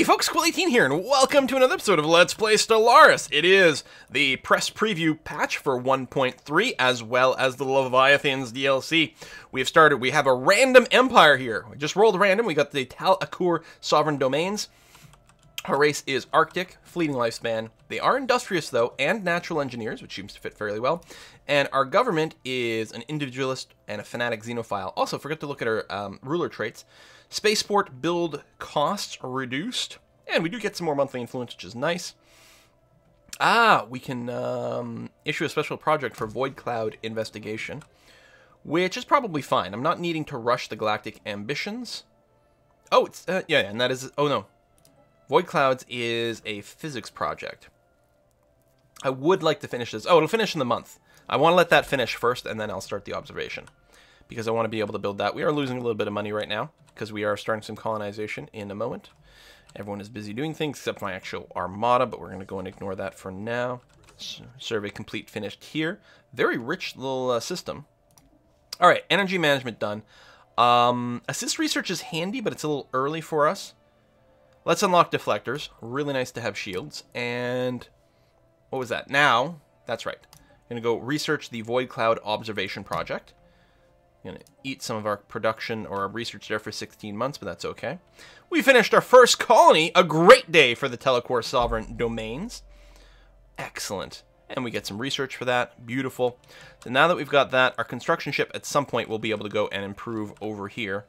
folks, Quill18 here, and welcome to another episode of Let's Play Stellaris. It is the press preview patch for 1.3, as well as the Leviathans DLC. We have a random empire here. We just rolled random. We got the Tal-Akur sovereign domains. Our race is Arctic, fleeting lifespan. They are industrious, though, and natural engineers, which seems to fit fairly well. And our government is an individualist and a fanatic xenophile. Also, forget to look at our ruler traits. Spaceport build costs are reduced, and we do get some more monthly influence, which is nice. We can issue a special project for Void Cloud investigation, which is probably fine. I'm not needing to rush the galactic ambitions. Oh, it's yeah, and that is Void Clouds is a physics project. I would like to finish this. Oh, it'll finish in the month. I want to let that finish first, and then I'll start the observation, because I want to be able to build that. We are losing a little bit of money right now, because we are starting some colonization in a moment. Everyone is busy doing things, except my actual armada, but we're going to go and ignore that for now. Survey complete, finished here. Very rich little system. All right, energy management done. Assist research is handy, but it's a little early for us. Let's unlock deflectors. Really nice to have shields. And what was that? Now, that's right. I'm going to go research the Void Cloud Observation Project. I'm going to eat some of our production or our research there for 16 months, but that's okay. We finished our first colony. A great day for the Tal-Akur sovereign domains. Excellent. And we get some research for that. Beautiful. So now that we've got that, our construction ship at some point will be able to go and improve over here.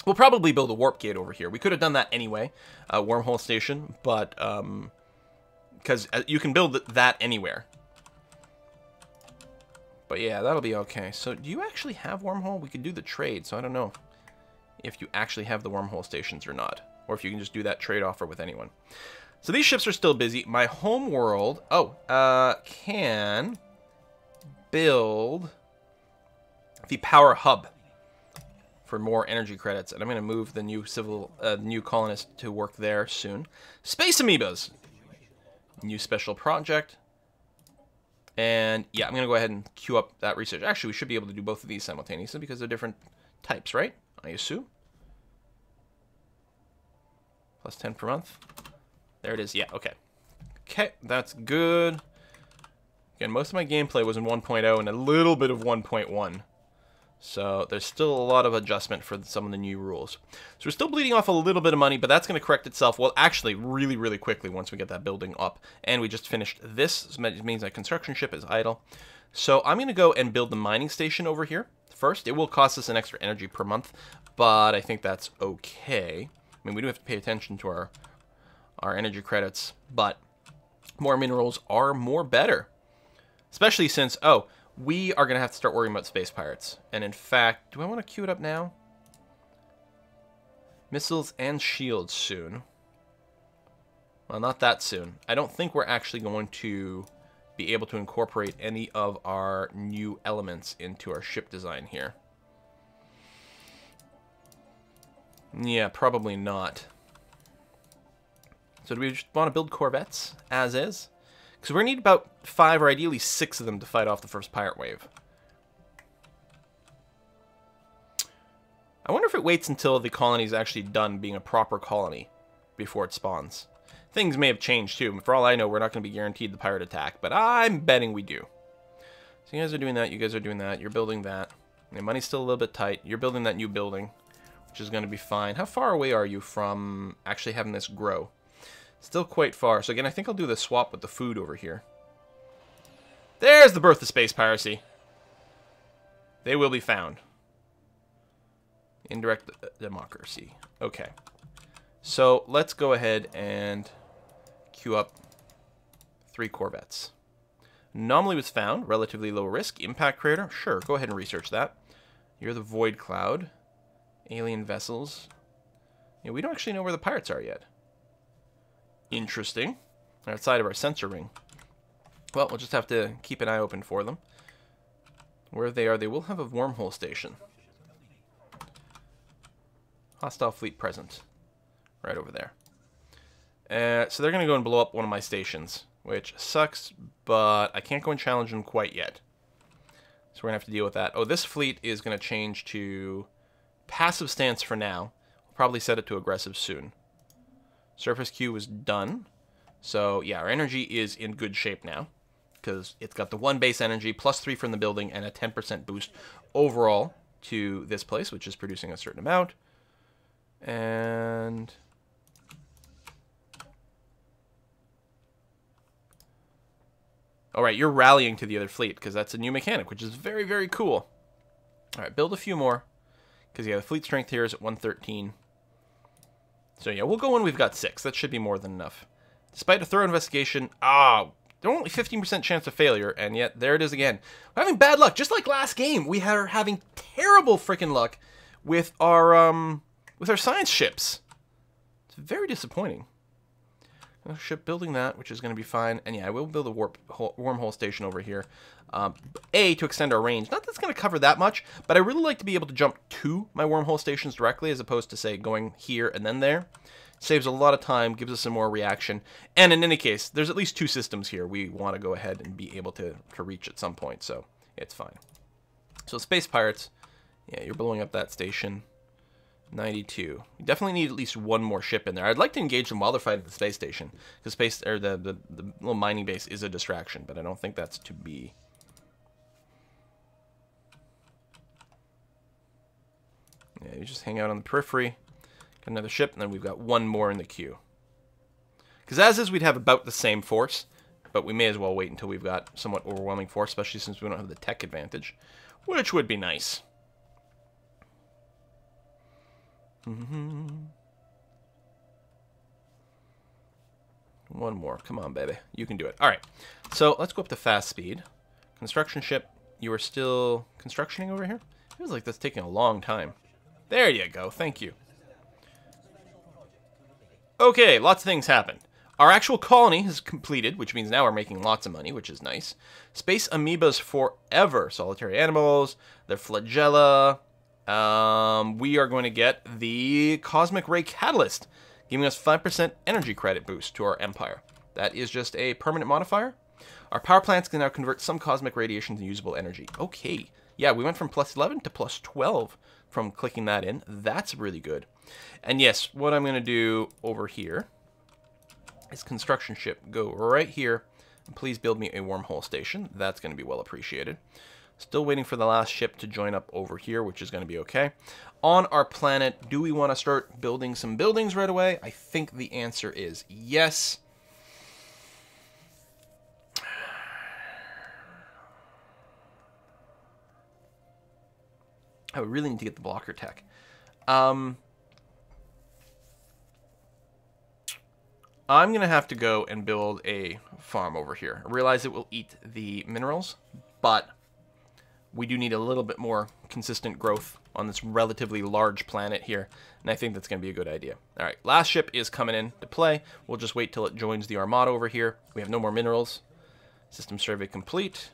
We'll probably build a warp gate over here. We could have done that anyway, a wormhole station, but because you can build that anywhere. But yeah, that'll be okay. So do you actually have wormhole? We could do the trade, so I don't know if you actually have the wormhole stations or not, or if you can just do that trade offer with anyone. So these ships are still busy. My home world, can build the power hub for more energy credits, and I'm going to move the new colonist to work there soon. Space amoebas, new special project, and yeah, I'm going to go ahead and queue up that research. Actually, we should be able to do both of these simultaneously because they're different types, right? I assume. Plus 10 per month. There it is. Yeah, okay. Okay, that's good. Again, most of my gameplay was in 1.0 and a little bit of 1.1. So there's still a lot of adjustment for some of the new rules. So we're still bleeding off a little bit of money, but that's going to correct itself, well, actually, really, really quickly once we get that building up. And we just finished this, so it means that construction ship is idle. So I'm going to go and build the mining station over here first. It will cost us an extra energy per month, but I think that's okay. I mean, we do have to pay attention to our energy credits, but more minerals are more better. Especially since, we are going to have to start worrying about space pirates. And in fact, do I want to queue it up now? Missiles and shields soon. Well, not that soon. I don't think we're actually going to be able to incorporate any of our new elements into our ship design here. Yeah, probably not. So do we just want to build corvettes as is? Because we're going to need about 5 or ideally 6 of them to fight off the first pirate wave. I wonder if it waits until the colony is actually done being a proper colony before it spawns. Things may have changed too. For all I know, we're not going to be guaranteed the pirate attack, but I'm betting we do. So you guys are doing that, you guys are doing that, you're building that. Your money's still a little bit tight. You're building that new building, which is going to be fine. How far away are you from actually having this grow? Still quite far. So again, I think I'll do the swap with the food over here. There's the birth of space piracy. They will be found. Indirect democracy. Okay. So let's go ahead and queue up 3 corvettes. Anomaly was found. Relatively low risk. Impact crater. Sure, go ahead and research that. You're the Void Cloud. Alien vessels. Yeah, we don't actually know where the pirates are yet. Interesting. They're outside of our sensor ring. Well, we'll just have to keep an eye open for them. Where they are, they will have a wormhole station. Hostile fleet present. Right over there. So they're going to go and blow up one of my stations, which sucks, but I can't go and challenge them quite yet. So we're going to have to deal with that. Oh, this fleet is going to change to passive stance for now. We'll probably set it to aggressive soon. Surface queue was done. So, yeah, our energy is in good shape now. Because it's got the 1 base energy, plus 3 from the building, and a 10% boost overall to this place, which is producing a certain amount. And... Alright, you're rallying to the other fleet, because that's a new mechanic, which is very, very cool. Alright, build a few more. Because, yeah, the fleet strength here is at 113. So, yeah, we'll go when we've got 6. That should be more than enough. Despite a thorough investigation... There are only 15% chance of failure, and yet there it is again. We're having bad luck, just like last game. We are having terrible freaking luck with our science ships. It's very disappointing. Shipbuilding that, which is going to be fine. And yeah, I will build a wormhole station over here. To extend our range. Not that it's going to cover that much, but I really like to be able to jump to my wormhole stations directly, as opposed to, say, going here and then there. Saves a lot of time, gives us some more reaction. And in any case, there's at least 2 systems here we want to go ahead and be able to reach at some point, so it's fine. So Space Pirates, yeah, you're blowing up that station. 92. You definitely need at least 1 more ship in there. I'd like to engage them while they're fighting at the space station, because the little mining base is a distraction, but I don't think that's to be. Yeah, you just hang out on the periphery. Another ship, and then we've got 1 more in the queue. Because as is, we'd have about the same force, but we may as well wait until we've got somewhat overwhelming force, especially since we don't have the tech advantage, which would be nice. One more. Come on, baby. You can do it. All right. So let's go up to fast speed. Construction ship. You are still constructioning over here? Feels like that's taking a long time. There you go. Thank you. Okay, lots of things happened. Our actual colony has completed, which means now we're making lots of money, which is nice. Space amoebas forever. Solitary animals, their flagella. We are going to get the Cosmic Ray Catalyst, giving us 5% energy credit boost to our empire. That is just a permanent modifier. Our power plants can now convert some cosmic radiation to usable energy. Okay. Yeah, we went from +11 to +12 from clicking that in. That's really good. And yes, what I'm going to do over here is construction ship. Go right here. And please build me a wormhole station. That's going to be well appreciated. Still waiting for the last ship to join up over here, which is going to be okay. On our planet, do we want to start building some buildings right away? I think the answer is yes. I would really need to get the blocker tech. I'm going to have to go and build a farm over here. I realize it will eat the minerals, but we do need a little bit more consistent growth on this relatively large planet here, and I think that's going to be a good idea. All right, last ship is coming in to play. We'll just wait till it joins the Armada over here. We have no more minerals. System survey complete.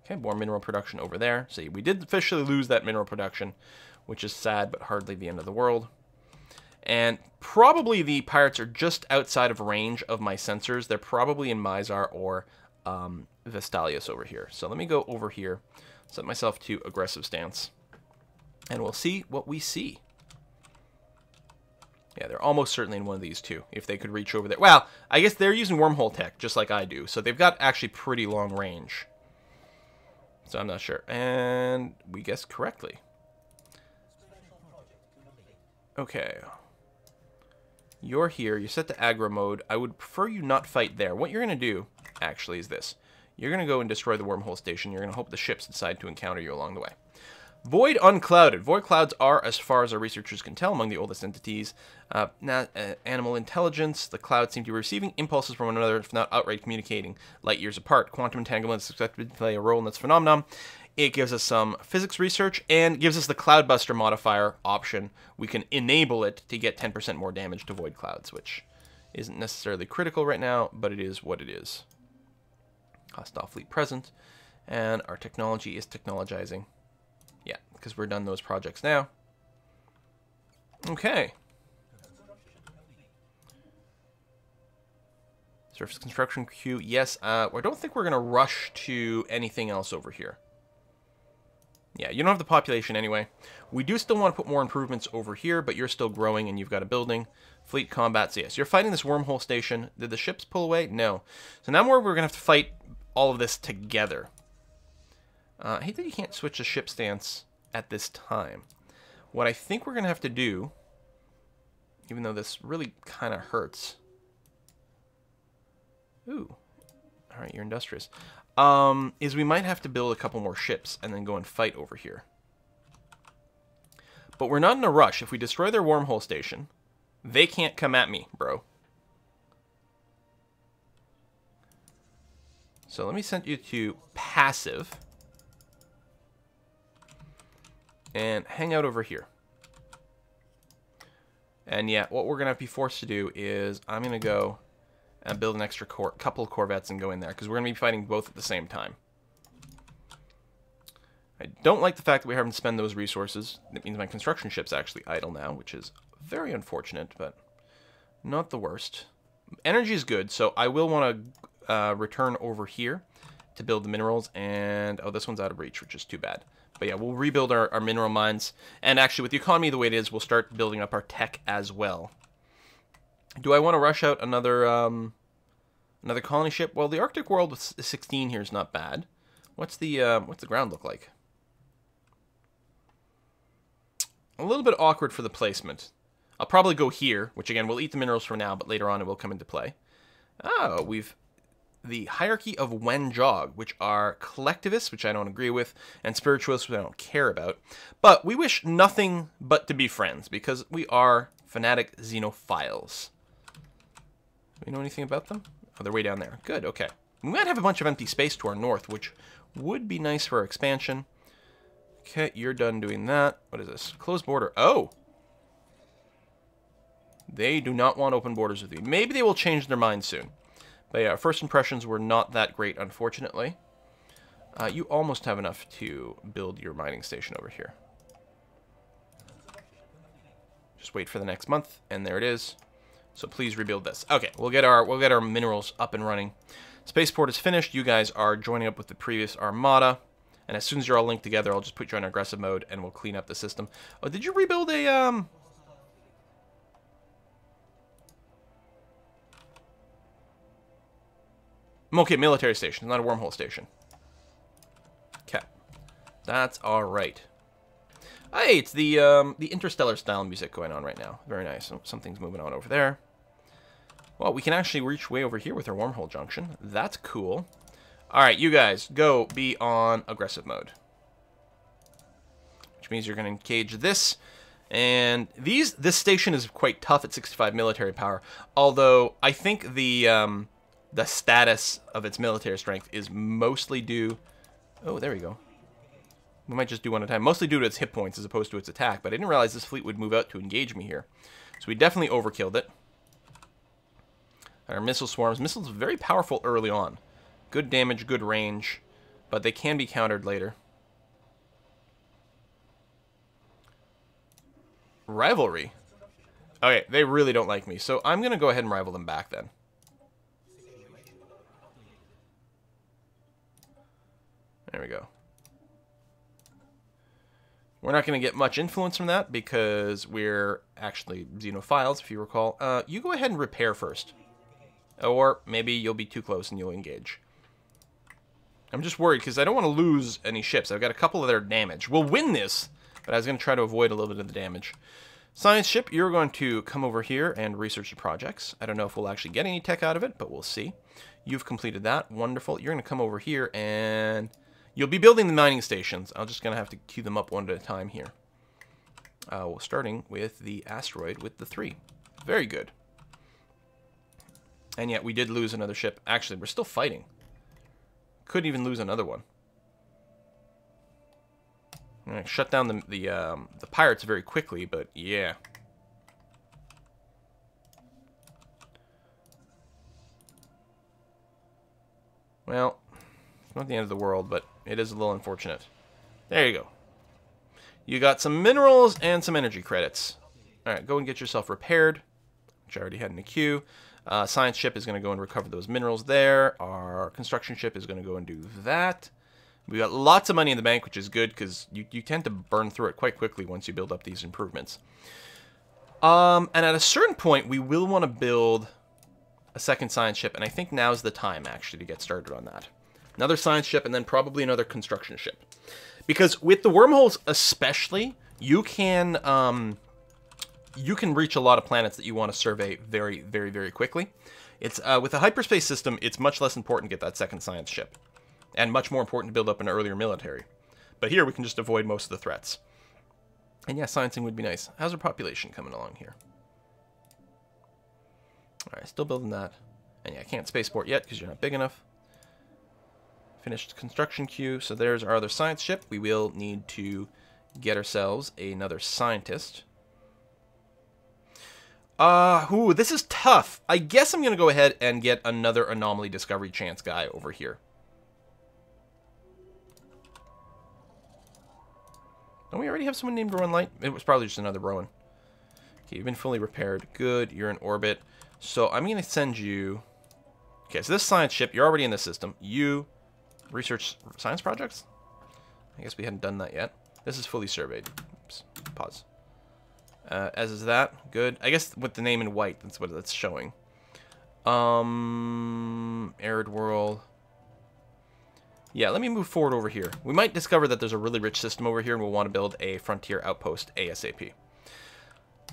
Okay, more mineral production over there. So we did officially lose that mineral production, which is sad, but hardly the end of the world. And probably the pirates are just outside of range of my sensors. They're probably in Mizar or Vestalius over here. So let me go over here, set myself to aggressive stance, and we'll see what we see. Yeah, they're almost certainly in one of these two, if they could reach over there. Well, I guess they're using wormhole tech, just like I do, so they've got actually pretty long range. So I'm not sure. And we guessed correctly. Okay. You're here. You're set to aggro mode. I would prefer you not fight there. What you're going to do, actually, is this. You're going to go and destroy the wormhole station. You're going to hope the ships decide to encounter you along the way. Void unclouded. Void clouds are, as far as our researchers can tell, among the oldest entities. Animal intelligence. The clouds seem to be receiving impulses from one another, if not outright communicating light years apart. Quantum entanglement is expected to play a role in this phenomenon. It gives us some physics research and gives us the Cloudbuster modifier option. We can enable it to get 10% more damage to void clouds, which isn't necessarily critical right now, but it is what it is. Hostile fleet present, and our technology is technologizing. Yeah, because we're done those projects now. Okay. Surface construction queue, yes. I don't think we're going to rush to anything else over here. Yeah, you don't have the population anyway. We do still want to put more improvements over here, but you're still growing and you've got a building. Fleet combat, so yes, you're fighting this wormhole station. Did the ships pull away? No. So now we're going to have to fight all of this together. I hate that you can't switch the ship stance at this time. What I think we're going to have to do, even though this really kind of hurts. Ooh. All right, you're industrious. Is we might have to build a couple more ships and then go and fight over here. But we're not in a rush. If we destroy their wormhole station, they can't come at me, bro. So let me send you to passive. And hang out over here. And yeah, what we're going to be forced to do is I'm going to go and build an extra couple of corvettes and go in there, because we're going to be fighting both at the same time. I don't like the fact that we're having to spend those resources. It means my construction ship's actually idle now, which is very unfortunate, but not the worst. Energy is good, so I will want to return over here to build the minerals, and oh, this one's out of reach, which is too bad. But yeah, we'll rebuild our mineral mines, and actually with the economy the way it is, we'll start building up our tech as well. Do I want to rush out another another colony ship? Well, the Arctic world with 16 here is not bad. What's the ground look like? A little bit awkward for the placement. I'll probably go here, which again, we'll eat the minerals for now, but later on it will come into play. Oh, we've the hierarchy of Wenjog, which are collectivists, which I don't agree with, and spiritualists, which I don't care about. But we wish nothing but to be friends, because we are fanatic xenophiles. Do we know anything about them? Oh, they're way down there. Good, okay. We might have a bunch of empty space to our north, which would be nice for our expansion. Okay, you're done doing that. What is this? Closed border. Oh! They do not want open borders with you. Maybe they will change their mind soon. But yeah, our first impressions were not that great, unfortunately. You almost have enough to build your mining station over here. Just wait for the next month, and there it is. So please rebuild this. Okay, we'll get our minerals up and running. Spaceport is finished. You guys are joining up with the previous armada, and as soon as you're all linked together, I'll just put you on aggressive mode, and we'll clean up the system. Oh, did you rebuild a Okay, military station, not a wormhole station. Okay, that's all right. Hey, it's the interstellar style music going on right now. Very nice. Something's moving on over there. Well, we can actually reach way over here with our wormhole junction. That's cool. All right, you guys, go be on aggressive mode. Which means you're going to engage this. And this station is quite tough at 65 military power. Although, I think the status of its military strength is mostly due... Oh, there we go. We might just do one at a time. Mostly due to its hit points as opposed to its attack. But I didn't realize this fleet would move out to engage me here. So we definitely overkilled it. Our missile swarms. Missiles are very powerful early on. Good damage, good range. But they can be countered later. Rivalry. Okay, they really don't like me. So I'm going to go ahead and rival them back then. There we go. We're not going to get much influence from that because we're actually xenophiles, if you recall. You go ahead and repair first. Or maybe you'll be too close and you'll engage. I'm just worried because I don't want to lose any ships. I've got a couple of their damage. We'll win this, but I was going to try to avoid a little bit of the damage. Science ship, you're going to come over here and research the projects. I don't know if we'll actually get any tech out of it, but we'll see. You've completed that. Wonderful. You're going to come over here and... You'll be building the mining stations. I'm just going to have to queue them up one at a time here. Starting with the asteroid with the 3. Very good. And yet we did lose another ship. Actually, we're still fighting. Could even lose another one. I'm going to shut down the pirates very quickly, but yeah. Well, it's not the end of the world, but it is a little unfortunate. There you go. You got some minerals and some energy credits. Alright, go and get yourself repaired, which I already had in the queue. Science ship is going to go and recover those minerals there. Our construction ship is going to go and do that. We got lots of money in the bank, which is good because you tend to burn through it quite quickly once you build up these improvements. And at a certain point, we will want to build a second science ship, and I think now's the time, actually, to get started on that. Another science ship, and then probably another construction ship. Because with the wormholes especially, you can reach a lot of planets that you want to survey very, very, very quickly. It's with a hyperspace system, it's much less important to get that second science ship, and much more important to build up an earlier military. But here, we can just avoid most of the threats. And yeah, sciencing would be nice. How's our population coming along here? Alright, still building that. And yeah, I can't spaceport yet because you're not big enough. Finished construction queue. So there's our other science ship. We will need to get ourselves another scientist. Ooh, this is tough. I guess I'm going to go ahead and get another anomaly discovery chance guy over here. Don't we already have someone named Rowan Light? It was probably just another Rowan. Okay, you've been fully repaired. Good, you're in orbit. So I'm going to send you... Okay, so this science ship, you're already in the system. You research science projects? I guess we hadn't done that yet. This is fully surveyed. Oops, pause. As is that. Good. I guess with the name in white, that's what that's showing. Arid world. Yeah, let me move forward over here. We might discover that there's a really rich system over here, and we'll want to build a frontier outpost ASAP.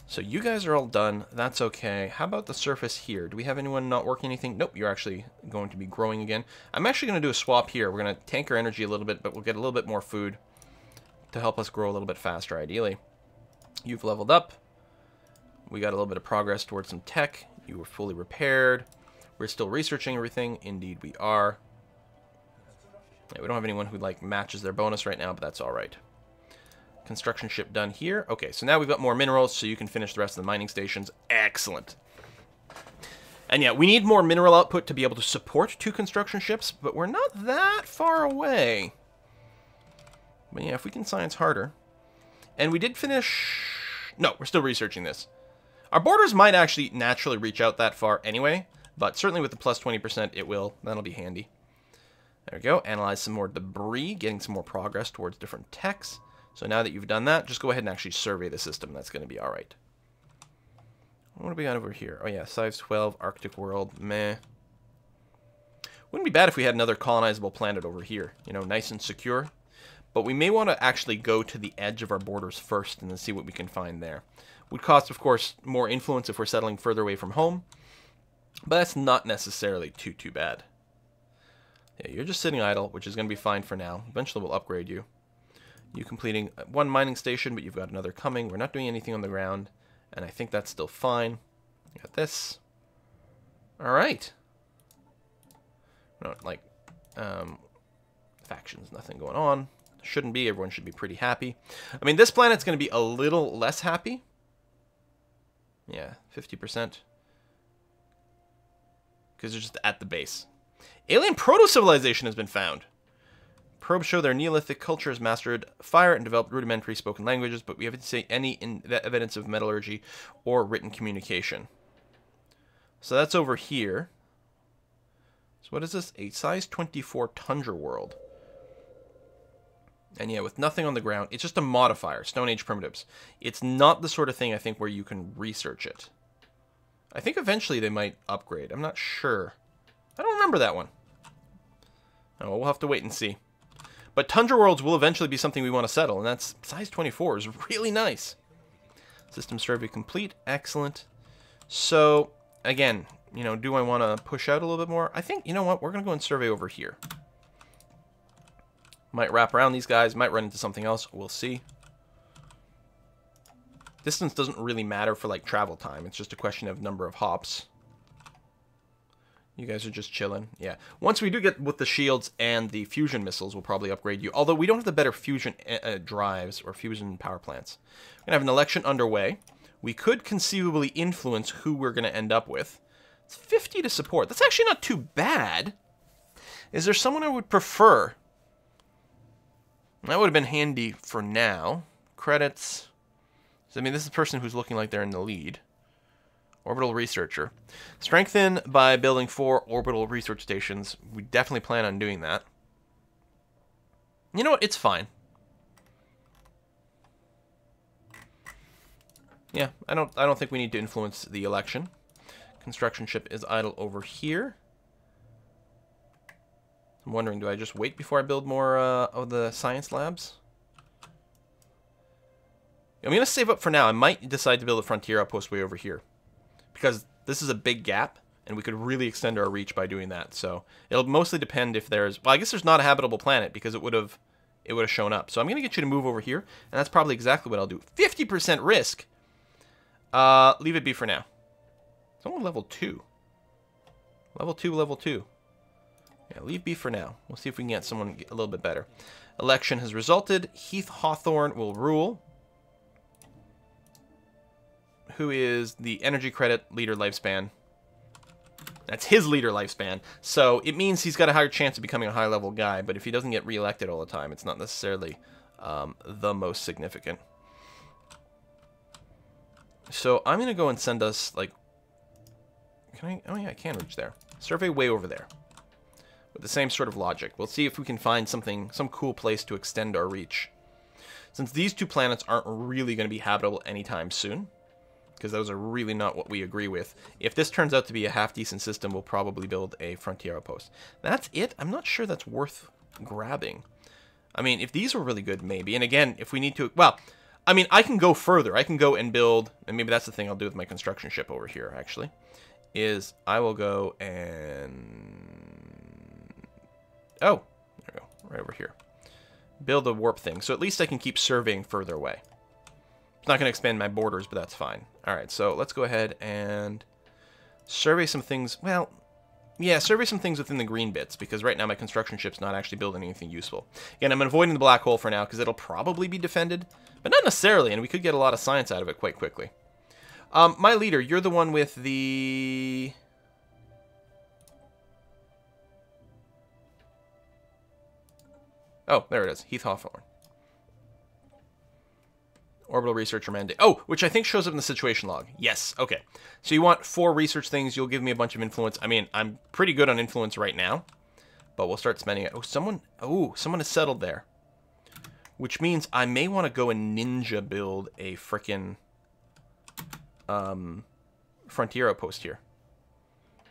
So you guys are all done. That's okay. How about the surface here? Do we have anyone not working anything? Nope, you're actually going to be growing again. I'm actually going to do a swap here. We're going to tank our energy a little bit, but we'll get a little bit more food to help us grow a little bit faster, ideally. You've leveled up. We got a little bit of progress towards some tech. You were fully repaired. We're still researching everything. Indeed, we are. Yeah, we don't have anyone who like matches their bonus right now, but that's all right. Construction ship done here. Okay, so now we've got more minerals, so you can finish the rest of the mining stations. Excellent. And yeah, we need more mineral output to be able to support 2 construction ships, but we're not that far away. But yeah, if we can science harder. And we did finish... No, we're still researching this. Our borders might actually naturally reach out that far anyway, but certainly with the plus 20% it will. That'll be handy. There we go. Analyze some more debris, getting some more progress towards different techs. So now that you've done that, just go ahead and actually survey the system. That's going to be all right. What do we got over here? Oh yeah, size 12, Arctic world. Meh. Wouldn't be bad if we had another colonizable planet over here. You know, nice and secure. But we may want to actually go to the edge of our borders first and then see what we can find there. Would cost, of course, more influence if we're settling further away from home. But that's not necessarily too bad. Yeah, you're just sitting idle, which is going to be fine for now. Eventually we'll upgrade you. You completing 1 mining station, but you've got another coming. We're not doing anything on the ground, and I think that's still fine. You got this. All right. No, like, factions, nothing going on. Shouldn't be. Everyone should be pretty happy. I mean, this planet's going to be a little less happy. Yeah, 50%. Because they're just at the base. Alien proto-civilization has been found. Probes show their Neolithic culture has mastered fire and developed rudimentary spoken languages, but we haven't seen any evidence of metallurgy or written communication. So that's over here. So what is this? A size 24 tundra world. And yeah, with nothing on the ground, it's just a modifier, Stone Age primitives. It's not the sort of thing, I think, where you can research it. I think eventually they might upgrade. I'm not sure. I don't remember that one. Oh, we'll have to wait and see. But Tundra Worlds will eventually be something we want to settle, and that's size 24 is really nice. System survey complete. Excellent. So, again, you know, do I want to push out a little bit more? I think, you know what, we're going to go and survey over here. Might wrap around these guys, might run into something else. We'll see. Distance doesn't really matter for, like, travel time. It's just a question of number of hops. You guys are just chilling. Yeah. Once we do get with the shields and the fusion missiles, we'll probably upgrade you. Although we don't have the better fusion drives or fusion power plants. We're going to have an election underway. We could conceivably influence who we're going to end up with. It's 50 to support. That's actually not too bad. Is there someone I would prefer? That would have been handy for now. Credits. So, I mean, this is a person who's looking like they're in the lead. Orbital researcher. Strengthen by building 4 orbital research stations. We definitely plan on doing that. You know what? It's fine. Yeah, I don't think we need to influence the election. Construction ship is idle over here. I'm wondering, do I just wait before I build more of the science labs? I'm going to save up for now. I might decide to build a frontier outpost way over here, because this is a big gap, and we could really extend our reach by doing that. So it'll mostly depend if there's... Well, I guess there's not a habitable planet, because it would have shown up. So I'm going to get you to move over here, and that's probably exactly what I'll do. 50% risk! Leave it be for now. It's only level 2. Level 2, level 2. Yeah, leave be for now. We'll see if we can get someone a little bit better. Election has resulted. Heath Hawthorne will rule. Who is the energy credit leader lifespan? That's his leader lifespan. So it means he's got a higher chance of becoming a high-level guy, but if he doesn't get reelected all the time, it's not necessarily the most significant. So I'm going to go and send us, like... Can I? Oh, yeah, I can reach there. Survey way over there. With the same sort of logic. We'll see if we can find something, some cool place to extend our reach. Since these two planets aren't really going to be habitable anytime soon, because those are really not what we agree with. If this turns out to be a half-decent system, we'll probably build a frontier outpost. That's it? I'm not sure that's worth grabbing. I mean, if these were really good, maybe. And again, if we need to... Well, I mean, I can go further. I can go and build... And maybe that's the thing I'll do with my construction ship over here, actually. Is I will go and... Oh, there we go. Right over here. Build a warp thing. So at least I can keep surveying further away. It's not going to expand my borders, but that's fine. Alright, so let's go ahead and survey some things. Well, yeah, survey some things within the green bits, because right now my construction ship's not actually building anything useful. Again, I'm avoiding the black hole for now, because it'll probably be defended, but not necessarily, and we could get a lot of science out of it quite quickly. My leader, you're the one with the... Oh, there it is. Heath Hawthorne. Orbital researcher mandate. Oh, which I think shows up in the situation log. Yes, okay. So you want 4 research things. You'll give me a bunch of influence. I mean, I'm pretty good on influence right now, but we'll start spending it. Oh, someone has settled there. Which means I may want to go and ninja build a frickin' frontier outpost here.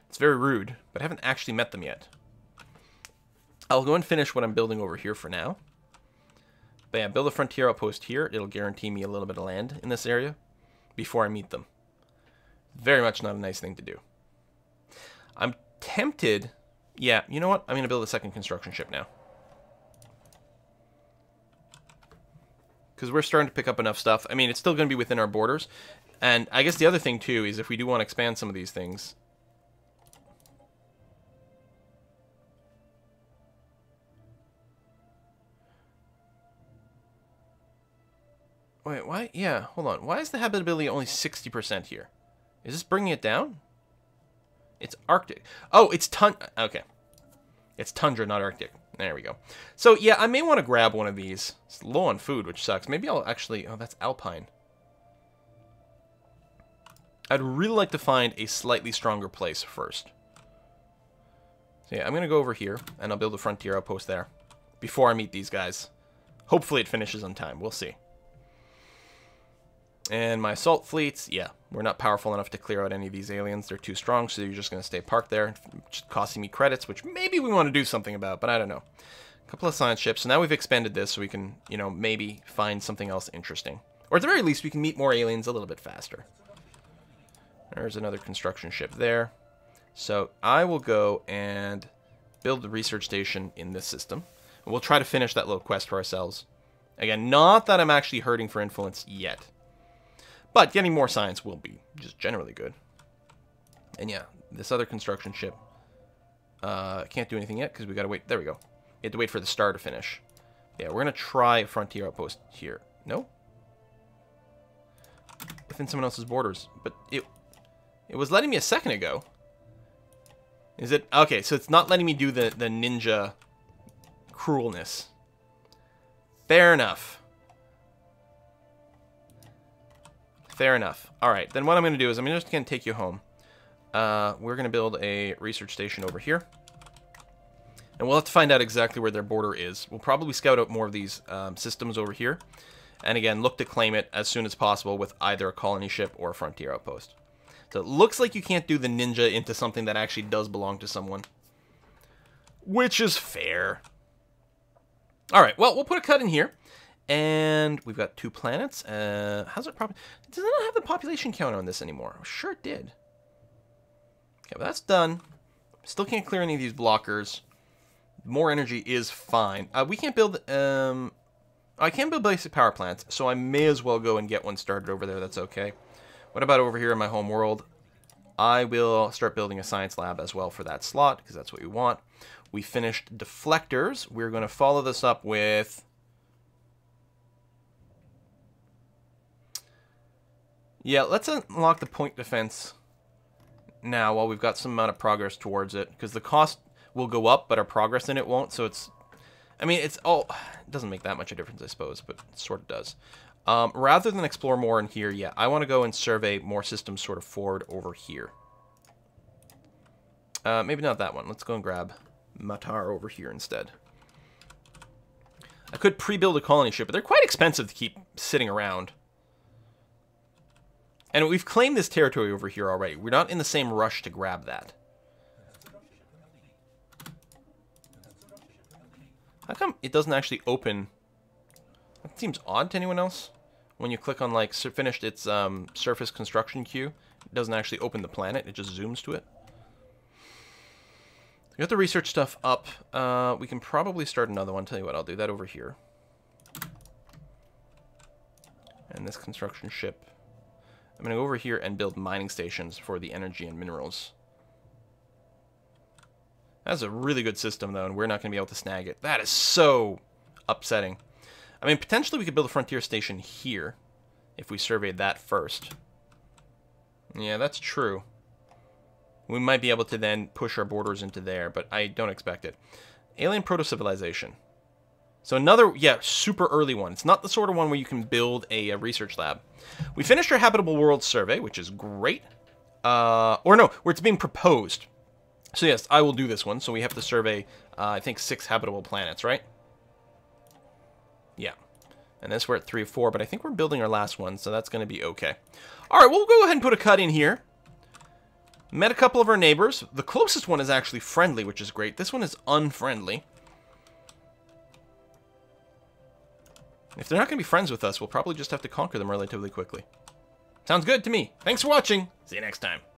It's very rude, but I haven't actually met them yet. I'll go and finish what I'm building over here for now. But yeah, build a frontier outpost here. It'll guarantee me a little bit of land in this area before I meet them. Very much not a nice thing to do. I'm tempted... Yeah, you know what? I'm going to build a second construction ship now. Because we're starting to pick up enough stuff. I mean, it's still going to be within our borders. And I guess the other thing, too, is if we do want to expand some of these things... Wait, why? Yeah, hold on. Why is the habitability only 60% here? Is this bringing it down? It's Arctic. Oh, it's okay. It's tundra, not Arctic. There we go. So, yeah, I may want to grab one of these. It's low on food, which sucks. Maybe I'll actually... Oh, that's Alpine. I'd really like to find a slightly stronger place first. So, yeah, I'm going to go over here, and I'll build a frontier outpost there before I meet these guys. Hopefully it finishes on time. We'll see. And my assault fleets, yeah, we're not powerful enough to clear out any of these aliens. They're too strong, so you're just going to stay parked there, just costing me credits, which maybe we want to do something about, but I don't know. A couple of science ships, so now we've expanded this so we can, you know, maybe find something else interesting. Or at the very least, we can meet more aliens a little bit faster. There's another construction ship there. So I will go and build the research station in this system. And we'll try to finish that little quest for ourselves. Again, not that I'm actually hurting for influence yet. But getting more science will be just generally good. And yeah, this other construction ship can't do anything yet because we got to wait. There we go. We have to wait for the star to finish. Yeah, we're going to try a frontier outpost here. No? Within someone else's borders. But it was letting me a second ago. Is it? Okay, so it's not letting me do the ninja cruelness. Fair enough. Fair enough. Alright, then what I'm going to do is I'm just going to take you home. We're going to build a research station over here. And we'll have to find out exactly where their border is. We'll probably scout out more of these systems over here. And again, look to claim it as soon as possible with either a colony ship or a frontier outpost. So it looks like you can't do the ninja into something that actually does belong to someone. Which is fair. Alright, well, we'll put a cut in here. And we've got 2 planets. How's it probably... Does it not have the population count on this anymore? Sure it did. Okay, well, that's done. Still can't clear any of these blockers. More energy is fine. We can't build... I can build basic power plants, so I may as well go and get one started over there. That's okay. What about over here in my home world? I will start building a science lab as well for that slot, because that's what we want. We finished deflectors. We're going to follow this up with... Yeah, let's unlock the point defense now while we've got some amount of progress towards it, because the cost will go up, but our progress in it won't, so it's... I mean, it's all... It doesn't make that much of a difference, I suppose, but it sort of does. Rather than explore more in here, yeah, I want to go and survey more systems sort of forward over here. Maybe not that one. Let's go and grab Matar over here instead. I could pre-build a colony ship, but they're quite expensive to keep sitting around. And we've claimed this territory over here already. We're not in the same rush to grab that. How come it doesn't actually open? That seems odd to anyone else. When you click on, like, finished its surface construction queue, it doesn't actually open the planet. It just zooms to it. We got the research stuff up. We can probably start another one. Tell you what, I'll do that over here. And this construction ship. I'm going to go over here and build mining stations for the energy and minerals. That's a really good system, though, and we're not going to be able to snag it. That is so upsetting. I mean, potentially we could build a frontier station here if we surveyed that first. Yeah, that's true. We might be able to then push our borders into there, but I don't expect it. Alien proto-civilization. So another, yeah, super early one. It's not the sort of one where you can build a research lab. We finished our habitable world survey, which is great. Or no, where it's being proposed. So yes, I will do this one. So we have to survey, I think, 6 habitable planets, right? Yeah. And this we're at 3 or 4, but I think we're building our last one, so that's going to be okay. All right, we'll go ahead and put a cut in here. Met a couple of our neighbors. The closest one is actually friendly, which is great. This one is unfriendly. If they're not going to be friends with us, we'll probably just have to conquer them relatively quickly. Sounds good to me. Thanks for watching. See you next time.